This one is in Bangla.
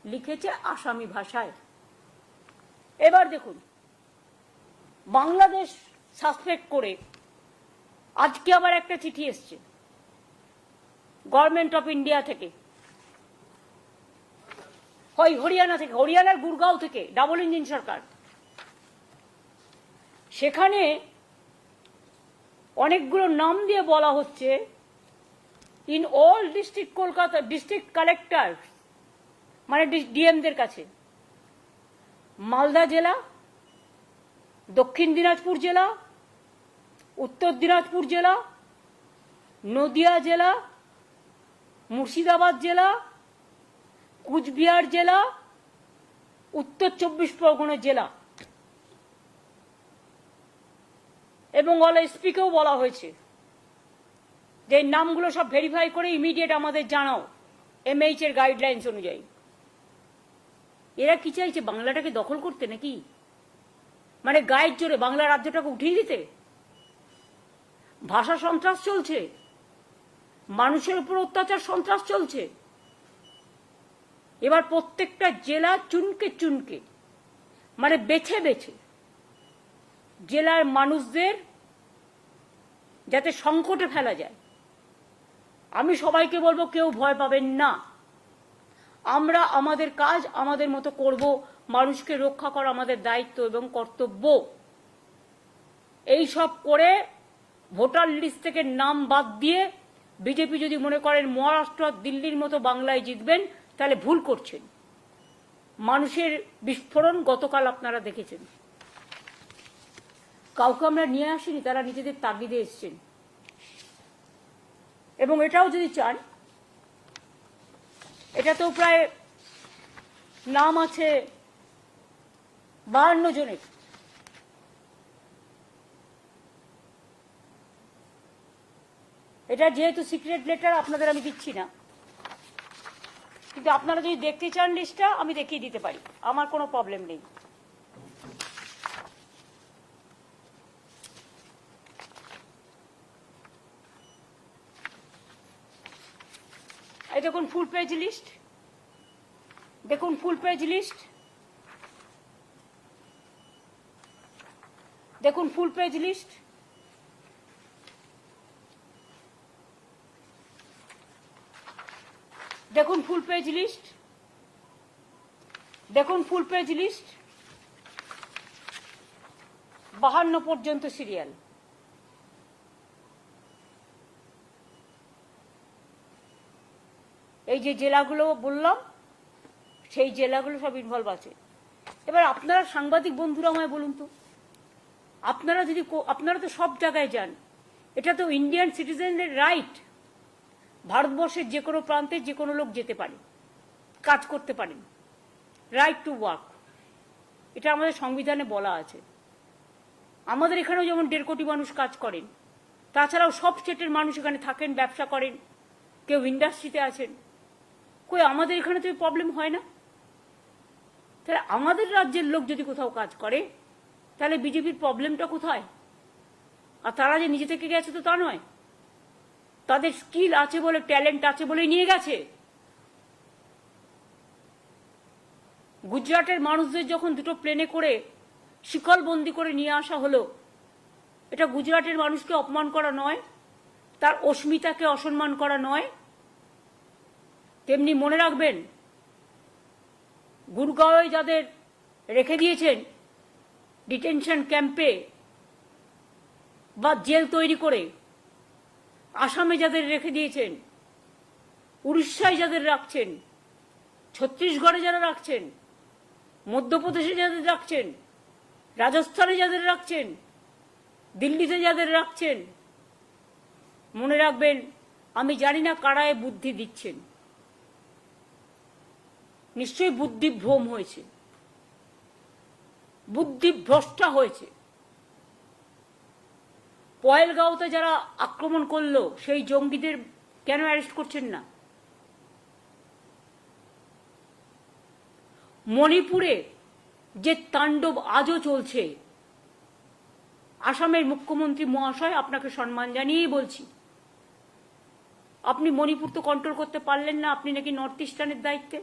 লিখেছে আসামি ভাষায়। এবার দেখুন, বাংলাদেশ সাসপেক্ট করে আজকে আবার একটা চিঠি এসছে গভর্নমেন্ট অফ ইন্ডিয়া থেকে, হয় হরিয়ানা থেকে, হরিয়ানার গুরগাঁও থেকে, ডাবল ইঞ্জিন সরকার। সেখানে অনেকগুলো নাম দিয়ে বলা হচ্ছে, in all district Kolkata district collector মানে ডিএমদের কাছে, মালদা জেলা, দক্ষিণ দিনাজপুর জেলা, উত্তর দিনাজপুর জেলা, নদিয়া জেলা, মুর্শিদাবাদ জেলা, কুচবিহার জেলা, উত্তর 24 পরগনা জেলা এবং অল এসপিকেও বলা হয়েছে যে এই নামগুলো সব ভেরিফাই করে ইমিডিয়েট আমাদের জানাও এমএইচ এর গাইডলাইন্স অনুযায়ী। এরা কি চাইছে, বাংলাটাকে দখল করতে নাকি? মানে গায়ের জোরে বাংলা রাজ্যটাকে উঠিয়ে দিতে? ভাষা সন্ত্রাস চলছে, মানুষের উপর অত্যাচার সন্ত্রাস চলছে। এবার প্রত্যেকটা জেলা চুনকে চুনকে মানে বেছে বেছে জেলার মানুষদের যাতে সংকটে ফেলা যায়। আমি সবাইকে বলবো, কেউ ভয় পাবেন না, আমরা আমাদের কাজ আমাদের মতো করব, মানুষকে রক্ষা করা আমাদের দায়িত্ব এবং কর্তব্য। এই সব করে ভোটার লিস্ট থেকে নাম বাদ দিয়ে বিজেপি যদি মনে করেন মহারাষ্ট্র দিল্লির মতো বাংলায় জিতবেন, তাহলে ভুল করছেন। মানুষের বিস্ফোরণ গতকাল আপনারা দেখেছেন, কাউকে আমরা নিয়ে আসিনি, তারা নিজেদের তাগিদে এসছেন। এবং এটাও যদি চান, এটা তো প্রায় নাম আছে 52 জনের। এটা যেহেতু সিক্রেট লেটার আপনাদের আমি দিচ্ছি না, কিন্তু আপনারা যদি দেখতে চান লিস্টটা আমি দেখিয়ে দিতে পারি, আমার কোনো প্রবলেম নেই। এই দেখুন ফুল পেজ লিস্ট, দেখুন ফুল পেজ লিস্ট, দেখুন ফুল পেজ লিস্ট। দেখুন ফুল পেজ লিস্ট, দেখুন ফুল পেজ লিস্ট, 52 পর্যন্ত সিরিয়াল। এই যে জেলাগুলো বললাম, সেই জেলাগুলো সব ইনভলভ আছে। এবার আপনারা সাংবাদিক বন্ধুরা আমায় বলুন তো, আপনারা তো সব জায়গায় যান, এটা তো ইন্ডিয়ান সিটিজেনদের রাইট। ভারতবর্ষের যে কোনো প্রান্তে যে কোনো লোক যেতে পারে, কাজ করতে পারেন, রাইট টু ওয়ার্ক, এটা আমাদের সংবিধানে বলা আছে। আমাদের এখানেও যেমন 1.5 কোটি মানুষ কাজ করেন, তাছাড়াও সব স্টেটের মানুষ এখানে থাকেন, ব্যবসা করেন, কেউ ইন্ডাস্ট্রিতে আছেন। কই আমাদের এখানে তো প্রবলেম হয় না? তাহলে আমাদের রাজ্যের লোক যদি কোথাও কাজ করে, তাহলে বিজেপির প্রবলেমটা কোথায়? আর তারা যে নিজে থেকে গেছে তো তা নয়, তাদের স্কিল আছে বলে, ট্যালেন্ট আছে বলেই নিয়ে গেছে। গুজরাটের মানুষদের যখন 2টো প্লেনে করে শিকলবন্দি করে নিয়ে আসা হলো, এটা গুজরাটের মানুষকে অপমান করা নয়, তার অস্মিতাকে অসম্মান করা নয়? তেমনি মনে রাখবেন, গুরগাঁওয়ে যাদের রেখে দিয়েছেন ডিটেনশন ক্যাম্পে বা জেল তৈরি করে, আসামে যাদের রেখে দিয়েছেন, উড়িষ্যায় যাদের রাখছেন, ছত্তিশগড়ে যারা রাখছেন, মধ্যপ্রদেশে যাদের রাখছেন, রাজস্থানে যাদের রাখছেন, দিল্লিতে যাদের রাখছেন, মনে রাখবেন, আমি জানি না কারায় বুদ্ধি দিচ্ছেন, নিশ্চয়ই বুদ্ধিভ্রম হয়েছে, বুদ্ধিভ্রষ্টা হয়েছে। পয়েলগাঁওতে যারা আক্রমণ করলো, সেই জঙ্গিদের কেন অ্যারেস্ট করছেন না? মণিপুরে যে তাণ্ডব আজও চলছে, আসামের মুখ্যমন্ত্রী মহাশয়, আপনাকে সম্মান জানিয়েই বলছি, আপনি মণিপুর তো কন্ট্রোল করতে পারলেন না, আপনি নাকি নর্থ ইস্টার্নের দায়িত্বে।